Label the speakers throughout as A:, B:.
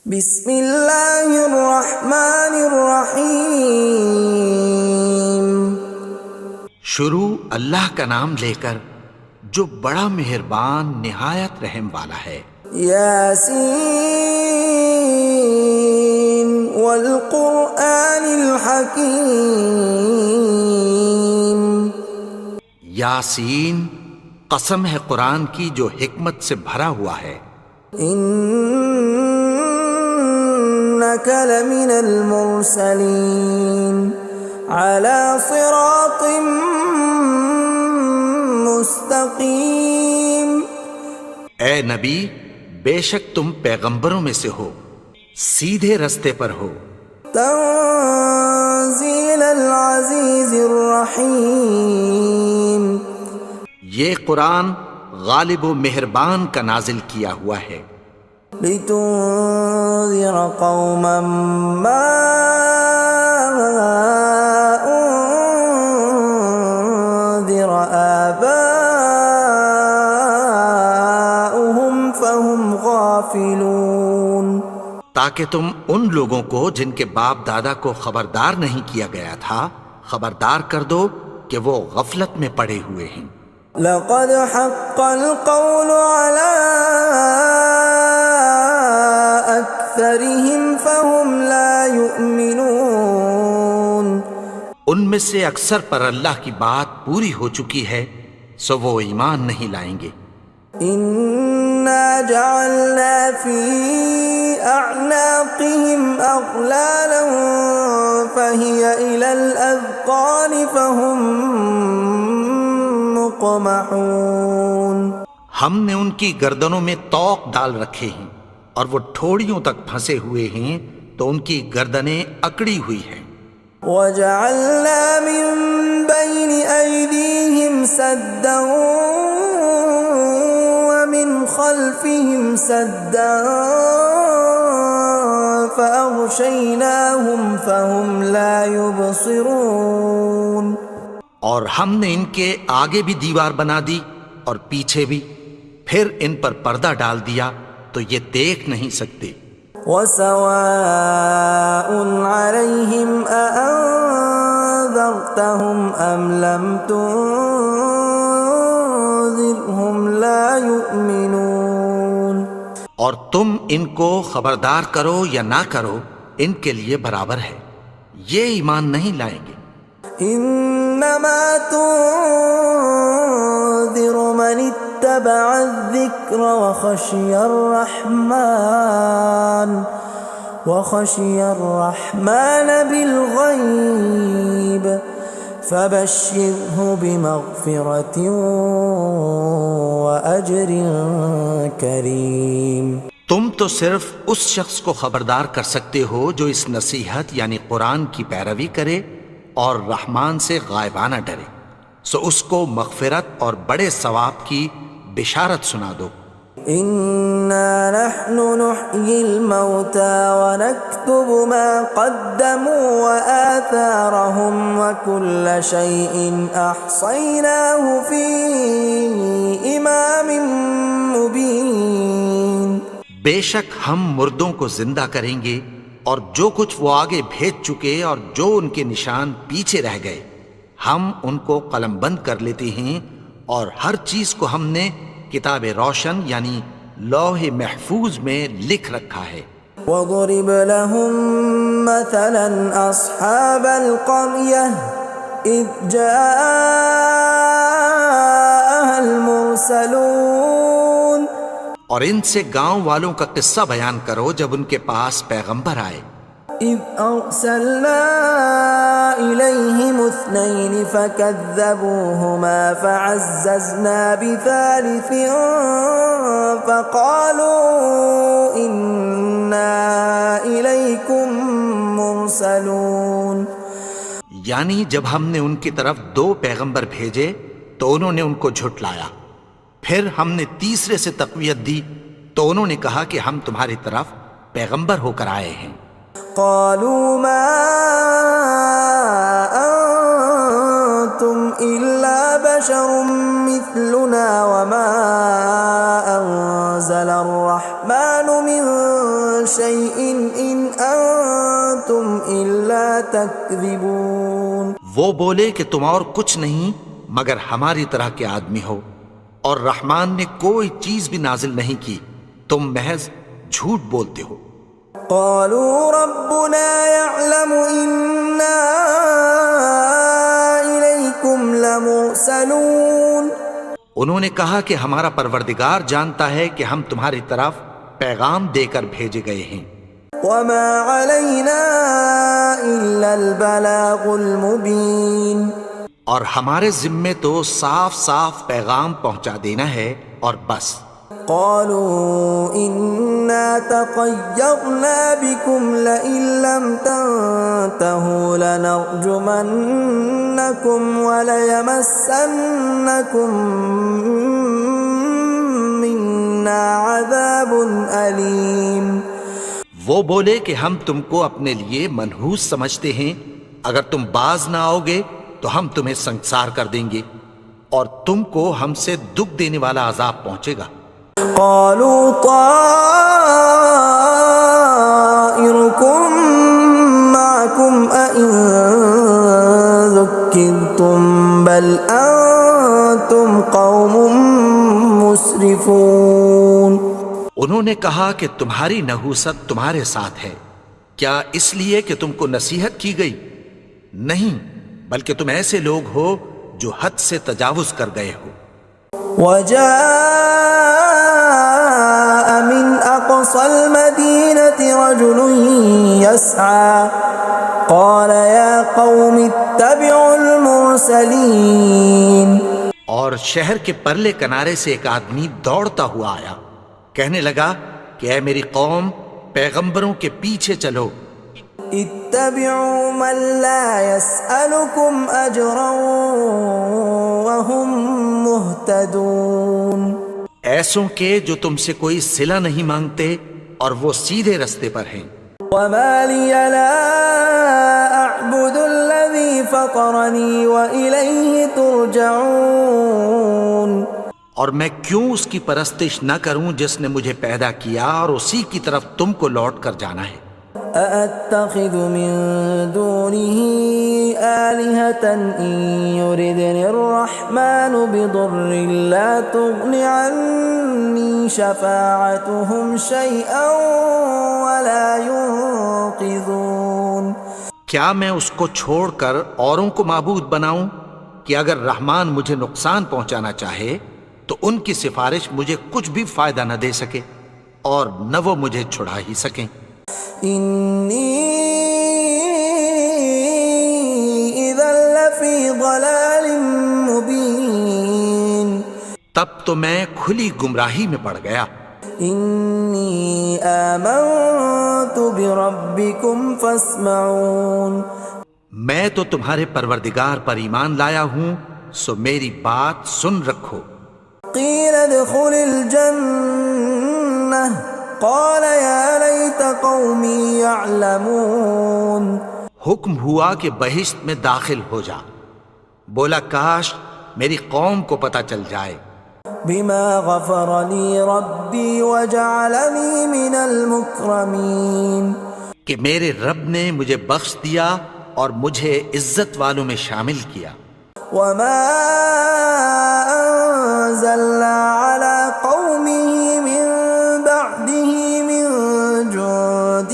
A: بسم اللہ الرحمن الرحیم۔
B: شروع اللہ کا نام لے کر جو بڑا مہربان نہایت رحم والا ہے۔
A: یاسین والقرآن الحکیم۔
B: یاسین، قسم ہے قرآن کی جو حکمت سے بھرا ہوا ہے۔
A: انک لمن المرسلین علی صراط مستقیم۔
B: اے نبی، بے شک تم پیغمبروں میں سے ہو، سیدھے رستے پر ہو۔
A: تنزیل العزیز الرحیم۔
B: یہ قرآن غالب و مہربان کا نازل کیا ہوا ہے۔
A: لتنذر قوما ما انذر آباؤهم فهم غافلون۔
B: تاکہ تم ان لوگوں کو جن کے باپ دادا کو خبردار نہیں کیا گیا تھا خبردار کر دو کہ وہ غفلت میں پڑے ہوئے ہیں۔
A: لقد حق القول على أكثرهم فهم لا يؤمنون۔
B: ان میں سے اکثر پر اللہ کی بات پوری ہو چکی ہے سو وہ ایمان نہیں لائیں گے۔
A: إنا جعلنا في أعناقهم أغلالا فهي إلى الأذقان فهم مقمحون۔
B: ہم نے ان کی گردنوں میں طوق ڈال رکھے ہیں اور وہ ٹھوڑیوں تک پھنسے ہوئے ہیں تو ان کی گردنیں اکڑی ہوئی ہیں۔
A: وَجَعَلْنَا مِن بَيْنِ أَيْدِيهِمْ سَدًّا وَمِنْ خَلْفِهِمْ سَدًّا فَأَغْشَيْنَاهُمْ فَهُمْ لَا يُبْصِرُونَ۔
B: اور ہم نے ان کے آگے بھی دیوار بنا دی اور پیچھے بھی، پھر ان پر پردہ ڈال دیا تو یہ دیکھ نہیں سکتے۔
A: وَسَوَاءٌ عَلَيْهِمْ أَأَنذَرْتَهُمْ أَمْ لَمْ تُنذِرْهُمْ لَا يُؤْمِنُونَ۔
B: اور تم ان کو خبردار کرو یا نہ کرو ان کے لیے برابر ہے، یہ ایمان نہیں لائیں گے۔
A: انما تنذر من اتبع الذکر وخشی الرحمن بالغیب فبشرہ بمغفرۃ واجر کریم۔
B: تم تو صرف اس شخص کو خبردار کر سکتے ہو جو اس نصیحت یعنی قرآن کی پیروی کرے اور رحمان سے غائبانہ ڈرے، سو اس کو مغفرت اور بڑے ثواب کی بشارت سنا دو۔
A: اِنَّا نَحْنُ نُحْيِي الْمَوْتَى وَنَكْتُبُ مَا قَدَّمُوا وَآثَارَهُمْ وَكُلَّ شَيْءٍ أَحْصَيْنَاهُ فِي إِمَامٍ مُبِينٍ۔
B: بے شک ہم مردوں کو زندہ کریں گے اور جو کچھ وہ آگے بھیج چکے اور جو ان کے نشان پیچھے رہ گئے ہم ان کو قلم بند کر لیتے ہیں، اور ہر چیز کو ہم نے کتاب روشن یعنی لوح محفوظ میں لکھ رکھا ہے۔
A: وَضُرِبْ لَهُم مَّثَلًا أَصْحَابَ الْقَرْيَةِ إِذْ جَاءَهَا الْمُرْسَلُونَ۔
B: اور ان سے گاؤں والوں کا قصہ بیان کرو جب ان کے پاس پیغمبر آئے۔
A: إِذْ أَرْسَلْنَا إِلَيْهِمُ اثْنَيْنِ فَكَذَّبُوهُمَا فَعَزَّزْنَا بِثَالِثٍ فَقَالُوا إِنَّا إِلَيْكُمْ مُرْسَلُونَ۔
B: یعنی جب ہم نے ان کی طرف دو پیغمبر بھیجے تو انہوں نے ان کو جھٹلایا، پھر ہم نے تیسرے سے تقویت دی تو انہوں نے کہا کہ ہم تمہاری طرف پیغمبر ہو کر آئے ہیں۔
A: قالوا ما انتم الا بشر مثلنا وما انزل الرحمن من شيء إن أنتم إلا تكذبون.
B: وہ بولے کہ تم اور کچھ نہیں مگر ہماری طرح کے آدمی ہو، اور رحمان نے کوئی چیز بھی نازل نہیں کی، تم محض جھوٹ بولتے ہو.
A: قالوا ربنا يعلم إنا إليكم لمرسلون.
B: انہوں نے کہا کہ ہمارا پروردگار جانتا ہے کہ ہم تمہاری طرف پیغام دے کر بھیجے گئے ہیں.
A: وما علينا إلا البلاغ المبين.
B: اور ہمارے ذمے تو صاف صاف پیغام پہنچا دینا ہے اور بس.
A: قالوا إنا تطيرنا بكم لئن لم تنتهوا لنرجمنكم وليمسنكم منا عذاب أليم.
B: وہ بولے کہ ہم تم کو اپنے لیے منحوس سمجھتے ہیں، اگر تم باز نہ آؤ گے تو ہم تمہیں سنسار کر دیں گے اور تم کو ہم سے دکھ دینے والا عذاب پہنچے گا.
A: قالوا طائركم معكم أئن ذكرتم بل أنتم قوم مسرفون.
B: انہوں نے کہا کہ تمہاری نحوست تمہارے ساتھ ہے، کیا اس لیے کہ تم کو نصیحت کی گئی؟ نہیں، بلکہ تم ایسے لوگ ہو جو حد سے تجاوز کر گئے ہو.
A: وجاء من أقصى المدينة رجل يسعى قال يا قوم اتبعوا المرسلين.
B: اور شہر کے پرلے کنارے سے ایک آدمی دوڑتا ہوا آیا، کہنے لگا کہ اے میری قوم، پیغمبروں کے پیچھے چلو.
A: اتبعوا من لا يسألكم أجرا وهم مهتدون.
B: ایسوں کے جو تم سے کوئی صلہ نہیں مانگتے اور وہ سیدھے رستے پر ہیں.
A: وما لي لا أعبد الذي فطرني وإليه ترجعون.
B: اور میں کیوں اس کی پرستش نہ کروں جس نے مجھے پیدا کیا اور اسی کی طرف تم کو لوٹ کر جانا ہے.
A: أأتخذ من دونه آلهة إن يردني الرحمن بضر لا تغن عني شفاعتهم شيئا ولا ينقذون.
B: کیا میں اس کو چھوڑ کر اوروں کو معبود بناؤں کہ اگر رحمان مجھے نقصان پہنچانا چاہے تو ان کی سفارش مجھے کچھ بھی فائدہ نہ دے سکے اور نہ وہ مجھے چھڑا ہی سکیں.
A: إني إذا لفي ضلال مبين.
B: تب تو میں کھلی گمراہی میں پڑ گیا.
A: إني آمنت بربكم فاسمعون.
B: میں تو تمہارے پروردگار پر ایمان لایا ہوں، سو میری بات سن رکھو.
A: قيل ادخل الجنة قال يا ليت قومي يعلمون.
B: حکم ہوا کہ بہشت میں داخل ہو جا. بولا کاش میری قوم کو پتہ چل جائے.
A: بما غفر لي ربي وجعلني من المكرمين.
B: کہ میرے رب نے مجھے بخش دیا اور مجھے عزت والوں میں شامل کیا.
A: وما أنزلنا على قومه من بعده من جند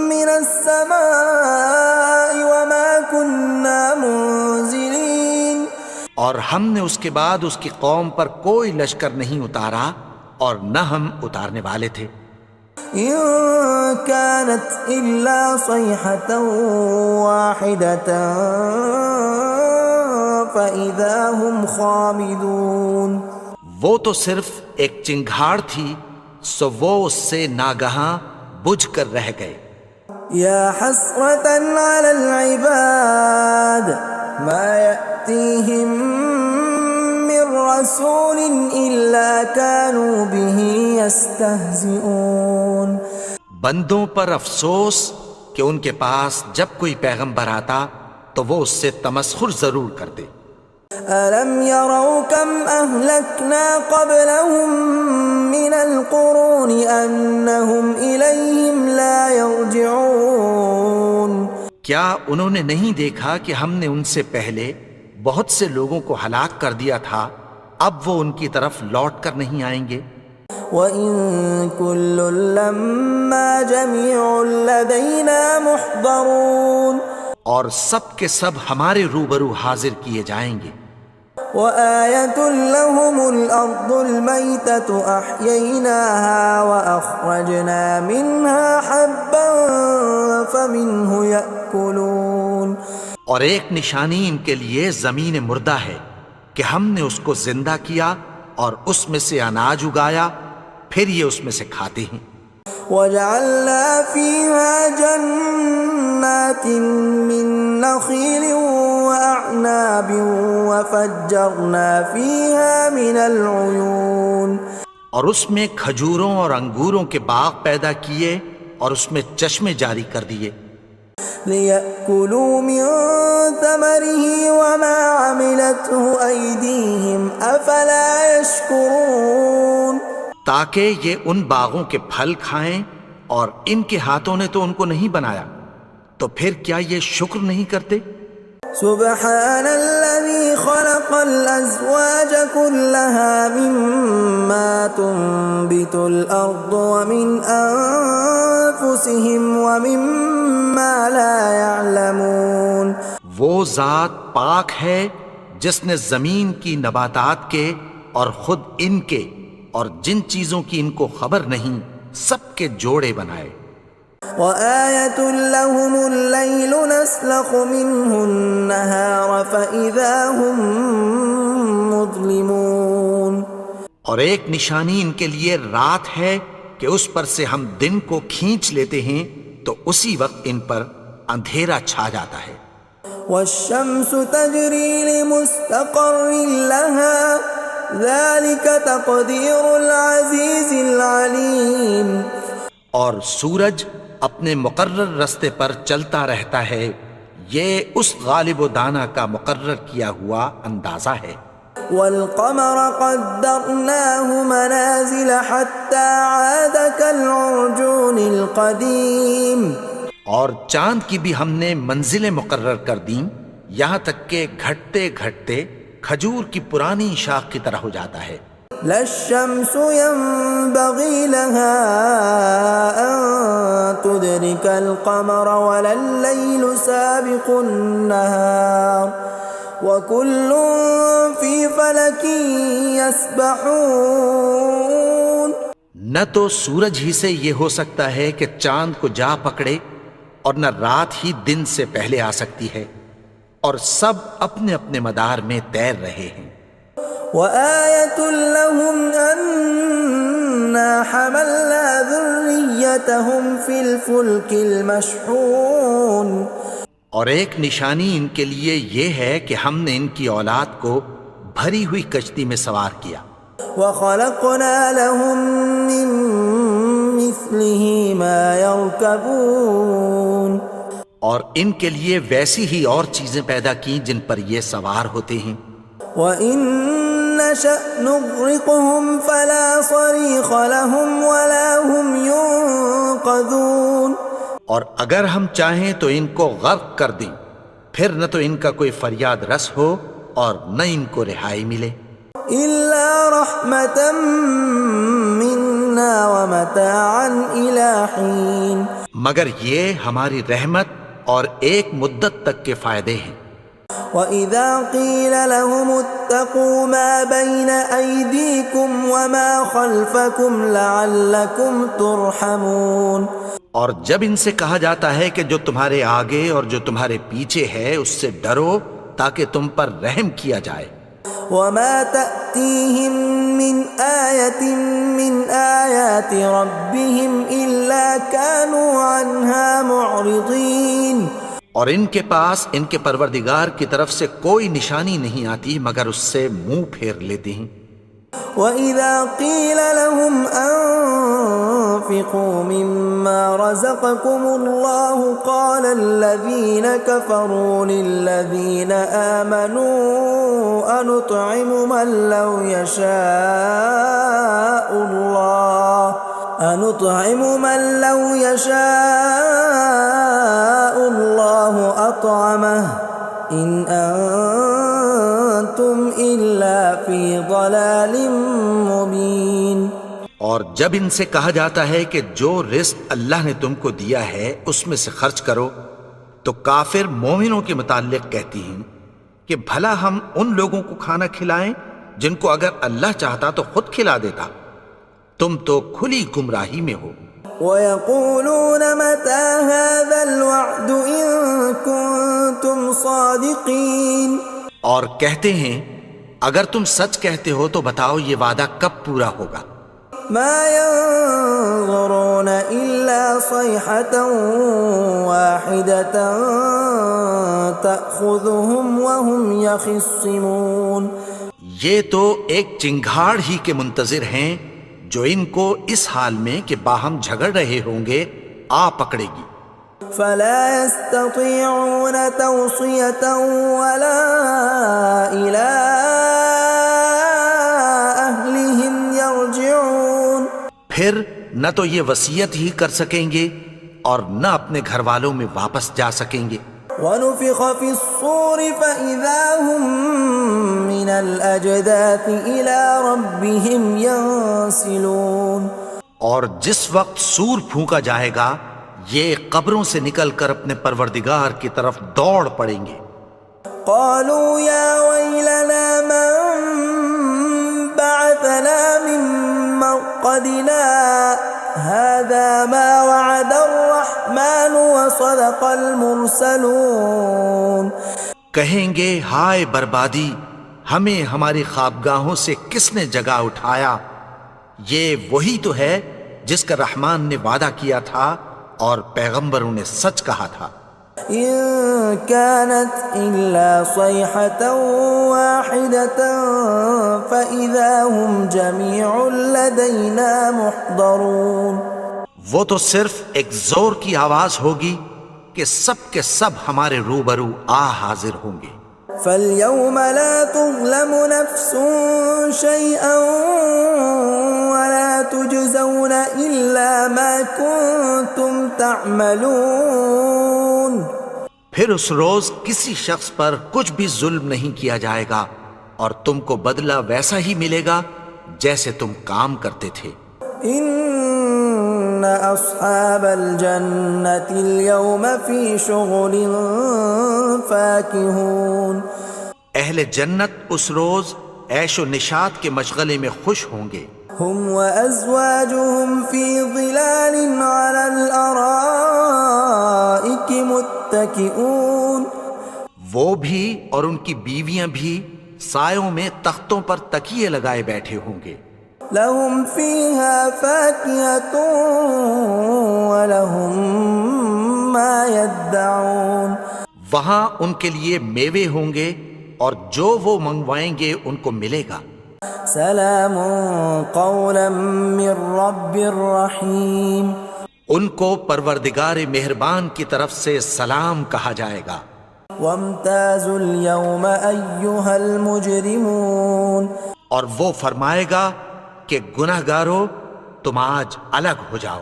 A: من السماء وما كنا منزلين.
B: اور ہم نے اس کے بعد اس کی قوم پر کوئی لشکر نہیں اتارا اور نہ ہم اتارنے والے تھے.
A: إن كانت إلا صيحة واحدة فإذا هم خامدون.
B: وہ تو صرف ایک چنگھاڑ تھی، سو وہ اس سے ناگہاں بجھ کر رہ گئے.
A: يا حسرة على العباد ما يأتيهم من رسول إلا كانوا به يستهزئون.
B: بندوں پر افسوس کہ ان کے پاس جب کوئی پیغمبر آتا تو وہ اس سے تمسخر ضرور کرتے.
A: أَلَمْ يَرَوْا كَمْ أَهْلَكْنَا قَبْلَهُمْ مِنَ الْقُرُونِ أَنَّهُمْ إِلَيْهِمْ لَا يَرْجِعُونَ
B: کیا انہوں نے نہیں دیکھا کہ ہم نے ان سے پہلے بہت سے لوگوں کو ہلاک کر دیا تھا، اب وہ ان کی طرف لوٹ کر نہیں آئیں گے؟
A: وَإِن كُلٌّ لَّمَّا جَمِيعٌ لَّدَيْنَا مُحْضَرُونَ
B: اور سب کے سب ہمارے روبرو حاضر کیے جائیں گے۔
A: وَآيَةٌ لَّهُمُ الْأَرْضُ الْمَيْتَةُ أَحْيَيْنَاهَا وَأَخْرَجْنَا مِنْهَا حَبًّا فَمِنْهُ يَأْكُلُونَ
B: اور ایک نشانی ان کے لیے زمین مردہ ہے کہ ہم نے اس کو زندہ کیا اور اس میں سے اناج اگایا، پھر یہ اس میں سے کھاتے ہیں۔
A: وَجَعَلْنَا فِيهَا جَنَّاتٍ مِّن نَّخِيلٍ وَأَعْنَابٍ وَفَجَّرْنَا فِيهَا مِنَ الْعُيُونِ
B: اور اس میں کھجوروں اور انگوروں کے باغ پیدا کیے اور اس میں چشمے جاری کر دیے،
A: لِيَأْكُلُوا مِن ثَمَرِهِ وَمَا عَمِلَتْهُ أَيْدِيهِمْ أَفَلَا يَشْكُرُونَ
B: تاکہ یہ ان باغوں کے پھل کھائیں، اور ان کے ہاتھوں نے تو ان کو نہیں بنایا، تو پھر کیا یہ شکر نہیں کرتے؟
A: سبحان الذي خلق الأزواج كلها مما تنبت الأرض ومن أنفسهم ومما لا يعلمون
B: وہ ذات پاک ہے جس نے زمین کی نباتات کے اور خود ان کے اور جن چیزوں کی ان کو خبر نہیں سب کے جوڑے بنائے۔
A: وَآيَةٌ لَّهُمُ اللَّيْلُ نَسْلَخُ مِنْهُ النَّهَارَ فَإِذَا هُمْ مُظْلِمُونَ
B: اور ایک نشانی ان کے لیے رات ہے کہ اس پر سے ہم دن کو کھینچ لیتے ہیں تو اسی وقت ان پر اندھیرا چھا جاتا ہے۔
A: وَالشَّمْسُ تَجْرِي لِمُسْتَقَرٍّ لَّهَا ذَلِكَ تَقْدِيرُ الْعَزِيزِ الْعَلِيمِ
B: اور سورج اپنے مقرر رستے پر چلتا رہتا ہے، یہ اس غالب و دانا کا مقرر کیا ہوا اندازہ ہے۔
A: وَالْقَمَرَ قَدَّرْنَاهُ مَنَازِلَ حَتَّى عَادَ كَالْعُرْجُونِ الْقَدِيمِ
B: اور چاند کی بھی ہم نے منزلیں مقرر کر دیں، یہاں تک کہ گھٹتے گھٹتے کھجور کی پرانی شاخ کی طرح ہو جاتا ہے۔
A: لا الشمس ينبغي لها أن تدرك القمر ولا الليل سابق النهار وكل في فلك يسبحون
B: نہ تو سورج ہی سے یہ ہو سکتا ہے کہ چاند کو جا پکڑے، اور نہ رات ہی دن سے پہلے آ سکتی ہے، اور سب اپنے اپنے مدار میں تیر رہے ہیں۔
A: وَآيَةٌ لَّهُمْ أَنَّا حَمَلْنَا ذُرِّيَّتَهُمْ فِي الْفُلْكِ الْمَشْحُونِ
B: اور ایک نشانی ان کے لیے یہ ہے کہ ہم نے ان کی اولاد کو بھری ہوئی کشتی میں سوار کیا۔
A: وَخَلَقْنَا لَهُم مِّن مِّثْلِهِ مَا يَرْكَبُونَ
B: اور ان کے لیے ویسی ہی اور چیزیں پیدا کی جن پر یہ سوار ہوتے ہیں۔
A: وَإِن نَّشَأْ نُغْرِقْهُمْ فَلَا صَرِيخَ لَهُمْ وَلَا هُمْ يُنقَذُونَ
B: اور اگر ہم چاہیں تو ان کو غرق کر دیں، پھر نہ تو ان کا کوئی فریاد رس ہو اور نہ ان کو رہائی ملے۔
A: إِلَّا رَحْمَةً مِّنَّا وَمَتَاعًا إِلَىٰ حِينٍ
B: مگر یہ ہماری رحمت اور ایک مدت تک کے فائدے ہیں۔
A: وَإِذَا قِيلَ لَهُمُ اتَّقُوا مَا بَيْنَ أَيْدِيكُمْ وَمَا خَلْفَكُمْ لَعَلَّكُمْ تُرْحَمُونَ
B: اور جب ان سے کہا جاتا ہے کہ جو تمہارے آگے اور جو تمہارے پیچھے ہے اس سے ڈرو تاکہ تم پر رحم کیا جائے۔
A: وَمَا تَأْتِيهِم مِّنْ آيَةٍ مِّنْ آيَاتِ رَبِّهِمْ إِلَّا كَانُوا عَنْهَا مُعْرِضِينَ
B: اور ان کے پاس ان کے پروردگار کی طرف سے کوئی نشانی نہیں آتی مگر اس سے منہ پھیر لیتے ہیں۔
A: وَإِذَا قِيلَ لَهُمْ وأنفقوا مما رزقكم الله قال الذين كفروا للذين آمنوا أنطعم من لو يشاء الله أطعمه إن أنتم إلا في ضلال مبين۔
B: اور جب ان سے کہا جاتا ہے کہ جو رزق اللہ نے تم کو دیا ہے اس میں سے خرچ کرو، تو کافر مومنوں کے متعلق کہتی ہیں کہ بھلا ہم ان لوگوں کو کھانا کھلائیں جن کو اگر اللہ چاہتا تو خود کھلا دیتا، تم تو کھلی گمراہی میں ہو۔
A: وَيَقُولُونَ مَتَى هَذَا الْوَعْدُ إِن كُنتُمْ صَادِقِينَ،
B: اور کہتے ہیں اگر تم سچ کہتے ہو تو بتاؤ یہ وعدہ کب پورا ہوگا۔
A: مَا يَنظُرُونَ إِلَّا صَيْحَةً وَاحِدَةً تَأْخُذُهُمْ وَهُمْ يَخِصِّمُونَ،
B: یہ تو ایک چنگھاڑ ہی کے منتظر ہیں جو ان کو اس حال میں کہ باہم جھگڑ رہے ہوں گے آ پکڑے گی۔
A: فَلَا يَسْتَطِيعُونَ تَوْصِيَةً وَلَا إِلَىٰ أَهْلِهِمْ يَرْجِعُونَ،
B: پھر نہ تو یہ وصیت ہی کر سکیں گے اور نہ اپنے گھر والوں میں واپس جا سکیں گے۔
A: وَنُفِخَ فِي الصُّورِ فَإِذَا هُم مِّنَ الْأَجْدَاثِ إِلَىٰ رَبِّهِمْ يَنسِلُونَ،
B: اور جس وقت سور پھونکا جائے گا یہ قبروں سے نکل کر اپنے پروردگار کی طرف دوڑ پڑیں گے۔
A: قالوا يا ويلنا من بعثنا من مرقدنا هذا ما وعد الرحمن وصدق المرسلون،
B: کہیں گے ہائے بربادی، ہمیں ہماری خوابگاہوں سے کس نے جگا اٹھایا، یہ وہی تو ہے جس کا رحمان نے وعدہ کیا تھا اور پیغمبروں نے سچ کہا تھا۔
A: إن كانت إلا صيحة واحدة فإذا هم جميع لدينا محضرون،
B: وہ تو صرف ایک زور کی آواز ہوگی کہ سب کے سب ہمارے روبرو آ حاضر ہوں گے۔
A: فاليوم لا تظلم نفس شيئا ولا تجزون إلا ما كنتم تعملون،
B: پھر اس روز کسی شخص پر کچھ بھی ظلم نہیں کیا جائے گا اور تم کو بدلہ ویسا ہی ملے گا جیسے تم کام کرتے تھے۔
A: ان اصحاب الجنة اليوم في شغل فاكهون، اہل
B: جنت اس روز عیش و نشاط کے مشغلے میں خوش ہوں گے۔
A: هم وازواجهم في ظلال على الارائك متكئون،
B: وہ بھی اور ان کی بیویاں بھی سایوں میں تختوں پر تکیے لگائے بیٹھے ہوں گے۔
A: لهم فيها فاكهة ولهم ما يدعون،
B: وہاں ان کے لیے میوے ہوں گے اور جو وہ منگوائیں گے ان کو ملے گا۔
A: سلام قولا من رب رحیم،
B: ان کو پروردگار مہربان کی طرف سے سلام کہا جائے گا۔
A: وامتازوا اليوم ایھا المجرمون،
B: اور وہ فرمائے گا کہ گنہگارو تم آج الگ ہو جاؤ۔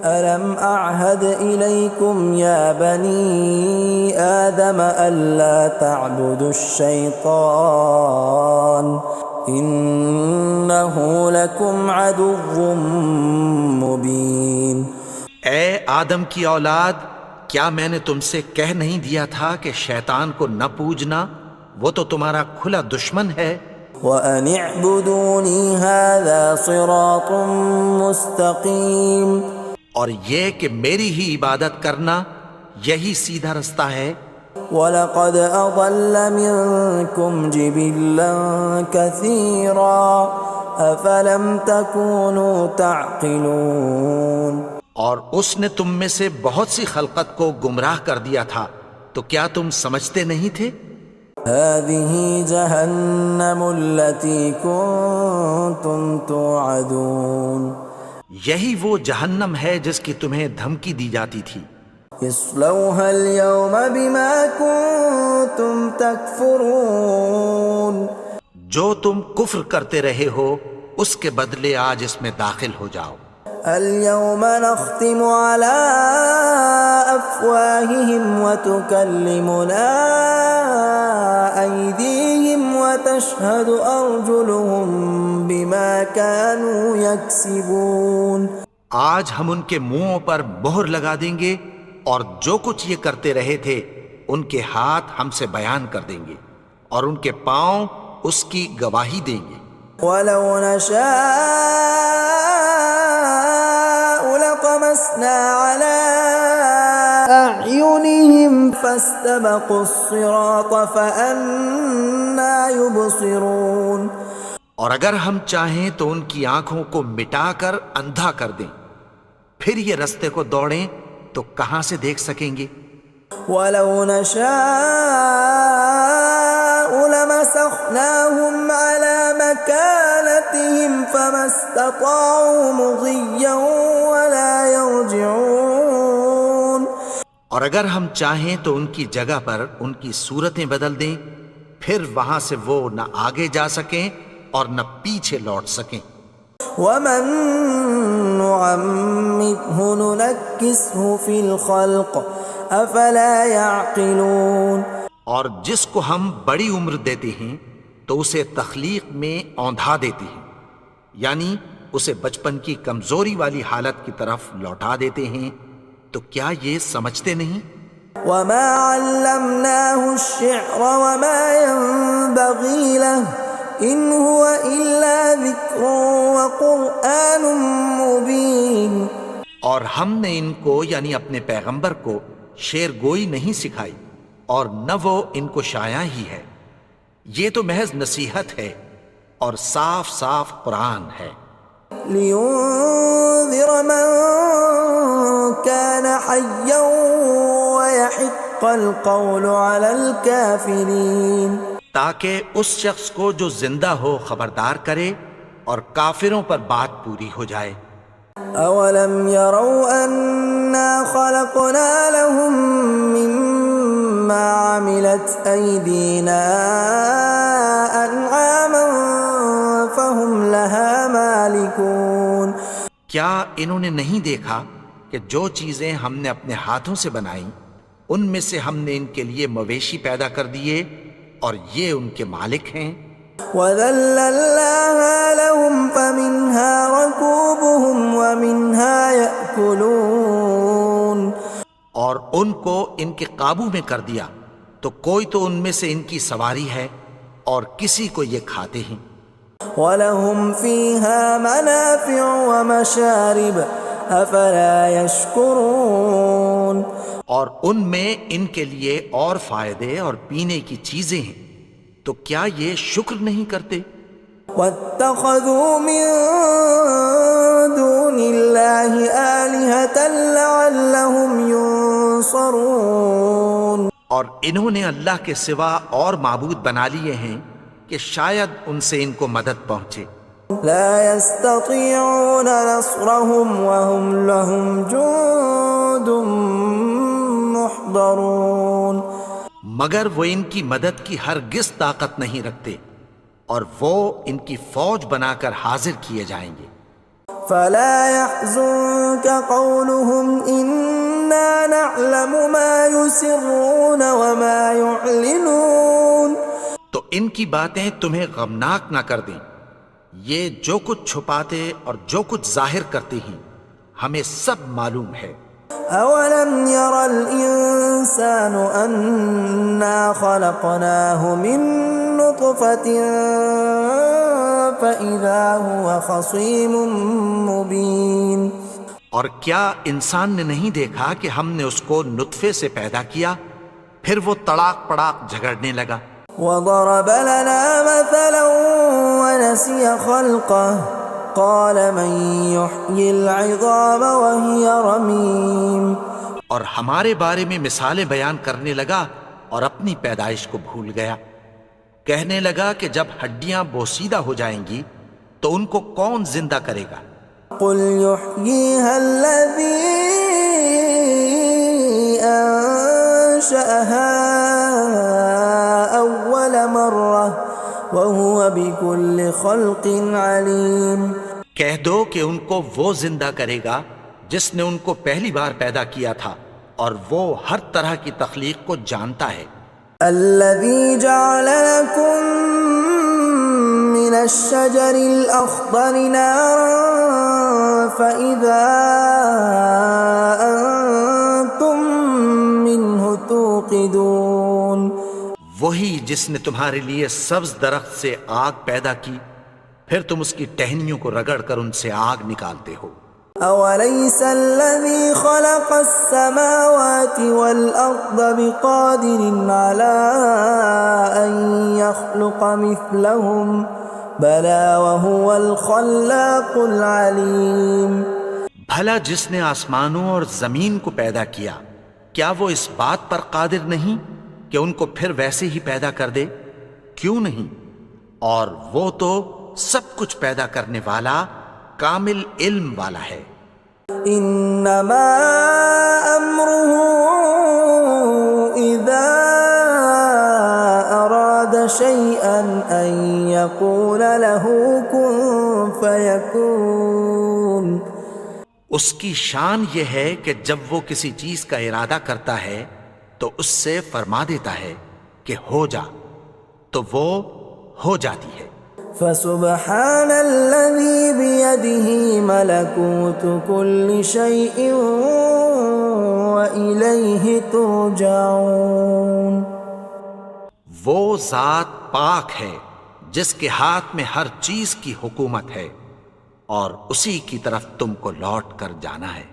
A: ألم أعهد إليكم يا بني آدم ألا تعبدوا الشيطان إنه لكم عدو مبين،
B: اے آدم کی اولاد، کیا میں نے تم سے کہہ نہیں دیا تھا کہ شیطان کو نہ پوجنا، وہ تو تمہارا کھلا دشمن ہے۔
A: وَأَنِ اعْبُدُونِي هَذَا صِرَاطٌ مُسْتَقِيمٌ،
B: اور یہ کہ میری ہی عبادت کرنا یہی سیدھا رستہ ہے۔
A: وَلَقَدْ أَضَلَّ مِنْكُمْ جِبِلًّا كَثِيرًا أَفَلَمْ تَكُونُوا تَعْقِلُونَ،
B: اور اس نے تم میں سے بہت سی خلقت کو گمراہ کر دیا تھا، تو کیا تم سمجھتے نہیں تھے؟
A: هَذِهِ جَهَنَّمُ الَّتِي كُنْتُمْ تُوعَدُونَ،
B: یہی وہ جہنم ہے جس کی تمہیں دھمکی دی جاتی تھی.
A: اصلوها اليوم بما كنتم تكفرون.
B: جو تم کفر کرتے رہے ہو اس کے بدلے آج اس میں داخل ہو جاؤ.
A: اليوم نختم على أفواههم وتكلمنا أيديهم وتشهد أرجلهم بما كانوا يكسبون.
B: آج ہم ان کے منہوں پر مہر لگا دیں گے اور جو کچھ یہ کرتے رہے تھے ان کے ہاتھ ہم سے بیان کر دیں گے اور ان کے پاؤں اس کی گواہی دیں گے.
A: ولو نشاء لطمسنا على أعينهم فاستبقوا الصراط فأنى يبصرون.
B: اور اگر ہم چاہیں تو ان کی آنکھوں کو مٹا کر اندھا کر دیں، پھر یہ رستے کو دوڑیں تو کہاں سے دیکھ سکیں گے.
A: ولو نشاء لمسخناهم على مكانتهم فما استطاعوا مضيا ولا يرجعون.
B: اور اگر ہم چاہیں تو ان کی جگہ پر ان کی صورتیں بدل دیں، پھر وہاں سے وہ نہ آگے جا سکیں اور نہ پیچھے لوٹ سکیں.
A: ومن نعمره ننكسه في الخلق افلا يعقلون.
B: اور جس کو ہم بڑی عمر دیتے ہیں تو اسے تخلیق میں اوندھا دیتے ہیں، یعنی اسے بچپن کی کمزوری والی حالت کی طرف لوٹا دیتے ہیں. تو کیا یہ سمجھتے نہیں؟
A: وما علمناه الشعر وما ينبغي له ان هو الا ذکر وقرآن مبین.
B: اور ہم نے ان کو یعنی اپنے پیغمبر کو شعر گوئی نہیں سکھائی اور نہ وہ ان کو شایع ہی ہے، یہ تو محض نصیحت ہے اور صاف صاف قرآن ہے.
A: لينذر من كان حيا ويحق القول على الكافرين.
B: تاکہ اس شخص کو جو زندہ ہو خبردار کرے اور کافروں پر بات پوری ہو جائے.
A: اولم يروا انا خلقنا لهم مما عملت ايدينا انعاما فهم لها مالكون.
B: کیا انہوں نے نہیں دیکھا کہ جو چیزیں ہم نے اپنے ہاتھوں سے بنائیں ان میں سے ہم نے ان کے لیے مویشی پیدا کر دیے اور یہ ان کے مالک ہیں.
A: وَذَلَّلْنَاهَا لَهُمْ فَمِنْهَا رَكُوبُهُمْ وَمِنْهَا يَأْكُلُونَ.
B: اور ان کو ان کے قابو میں کر دیا تو کوئی تو ان میں سے ان کی سواری ہے اور کسی کو یہ کھاتے ہیں.
A: وَلَهُمْ فِيهَا مَنَافِعُ وَمَشَارِبُ أَفَلَا يَشْكُرُونَ.
B: اور ان میں ان کے لیے اور فائدے اور پینے کی چیزیں ہیں، تو کیا یہ شکر نہیں کرتے؟
A: وَاتَّخَذُوا مِن دُونِ اللَّهِ آلِهَةً لَعَلَّهُمْ يُنصَرُونَ.
B: اور انہوں نے اللہ کے سوا اور معبود بنا لیے ہیں کہ شاید ان سے ان کو مدد پہنچے.
A: لا يستطيعون نصرهم وهم لهم جند محضرون.
B: مگر وہ ان کی مدد کی ہرگز طاقت نہیں رکھتے اور وہ ان کی فوج بنا کر حاضر کیے جائیں گے.
A: فلا يحزنك قولهم إنا نعلم ما يسرون وما يعلنون.
B: تو ان کی باتیں تمہیں غمناک نہ کر دیں، یہ جو کچھ چھپاتے اور جو کچھ ظاہر کرتے ہیں ہمیں سب معلوم ہے.
A: أولم ير الإنسان أنا خلقناه من نطفة فإذا هو خصيم مبين.
B: اور کیا انسان نے نہیں دیکھا کہ ہم نے اس کو نطفے سے پیدا کیا پھر وہ تڑاک پڑاک جھگڑنے لگا.
A: وضرب لنا مثلا ونسي خلقه قال من يحيي العظام وهي رميم.
B: اور ہمارے بارے میں مثالیں بیان کرنے لگا اور اپنی پیدائش کو بھول گیا. کہنے لگا کہ جب ہڈیاں بوسیدہ ہو جائیں گی تو ان کو کون زندہ کرے گا
A: قل يحييها الذي أنشأها أول مرة وهو بكل خلق عليم۔
B: کہہ دو کہ ان کو وہ زندہ کرے گا جس نے ان کو پہلی بار پیدا کیا تھا، اور وہ ہر طرح کی تخلیق کو جانتا ہے۔
A: الذي جعل لكم من الشجر الأخضر نارا فإذا أنتم منه توقدون،
B: وہی جس نے تمہارے لیے سبز درخت سے آگ پیدا کی، پھر تم اس کی ٹہنیوں کو رگڑ کر ان سے آگ نکالتے ہو۔
A: أوليس الذي خلق السماوات والأرض بقادر على أن يخلق مثلهم بلى وهو الخلاق العليم۔
B: بھلا جس نے آسمانوں اور زمین کو پیدا کیا، کیا وہ اس بات پر قادر نہیں کہ ان کو پھر ویسے ہی پیدا کر دے؟ کیوں نہیں؟ اور وہ تو سب کچھ پیدا کرنے والا، کامل علم والا ہے۔
A: انما امره اذا اراد شيئا ان يقول له كن فيكون۔
B: اس کی شان یہ ہے کہ جب وہ کسی چیز کا ارادہ کرتا ہے تو اس سے فرما دیتا ہے کہ ہو جا، تو وہ ہو جاتی ہے۔
A: فسبحان الذي بيده ملكوت كل شيء وإليه ترجعون۔
B: وہ ذات پاک ہے جس کے ہاتھ میں ہر چیز کی حکومت ہے، اور اسی کی طرف تم کو لوٹ کر جانا ہے۔